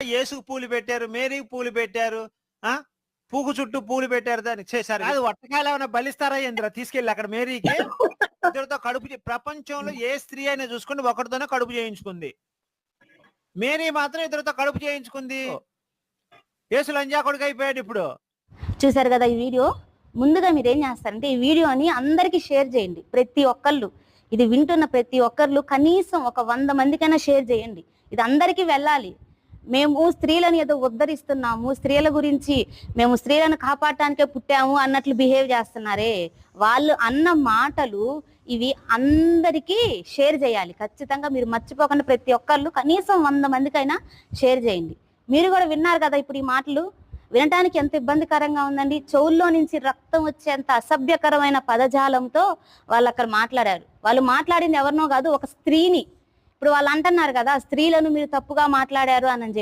యేసుకు పూలు పెట్టారు, మేరీకి పూలు పెట్టారు, ఆ పూకు చుట్టూ పూలు పెట్టారు, దానికి చేశారు. అది వట్టకాయలు ఏమైనా బలిస్తారా ఏందిరా తీసుకెళ్ళి అక్కడ మేరీకి? ఇద్దరితో ప్రపంచంలో ఏ స్త్రీ అయినా చూసుకోండి ఒకరితోనే కడుపు చేయించుకుంది. మేరీ మాత్రం ఇద్దరితో కడుపు చేయించుకుంది. యేసు లంజా కొడుకు అయిపోయాడు ఇప్పుడు. చూసారు కదా ఈ వీడియో. ముందుగా మీరు ఏం చేస్తారంటే ఈ వీడియోని అందరికీ షేర్ చేయండి. ప్రతి ఒక్కళ్ళు ఇది వింటున్న ప్రతి ఒక్కళ్ళు కనీసం ఒక 100 మందికైనా షేర్ చేయండి. ఇది అందరికీ వెళ్ళాలి. మేము స్త్రీలను ఏదో ఉద్ధరిస్తున్నాము, స్త్రీల గురించి మేము స్త్రీలను కాపాడటానికే పుట్టాము అన్నట్లు బిహేవ్ చేస్తున్నారే, వాళ్ళు అన్న మాటలు ఇవి అందరికీ షేర్ చేయాలి. ఖచ్చితంగా మీరు మర్చిపోకుండా ప్రతి ఒక్కళ్ళు కనీసం 100 మందికైనా షేర్ చేయండి. మీరు కూడా విన్నారు కదా ఇప్పుడు ఈ మాటలు. వినటానికి ఎంత ఇబ్బందికరంగా ఉందండి. చెవుల్లో నుంచి రక్తం వచ్చేంత అసభ్యకరమైన పదజాలంతో వాళ్ళు అక్కడ మాట్లాడారు. వాళ్ళు మాట్లాడింది ఎవరినో కాదు, ఒక స్త్రీని. ఇప్పుడు వాళ్ళు అంటున్నారు కదా, స్త్రీలను మీరు తప్పుగా మాట్లాడారు అని చెప్పి.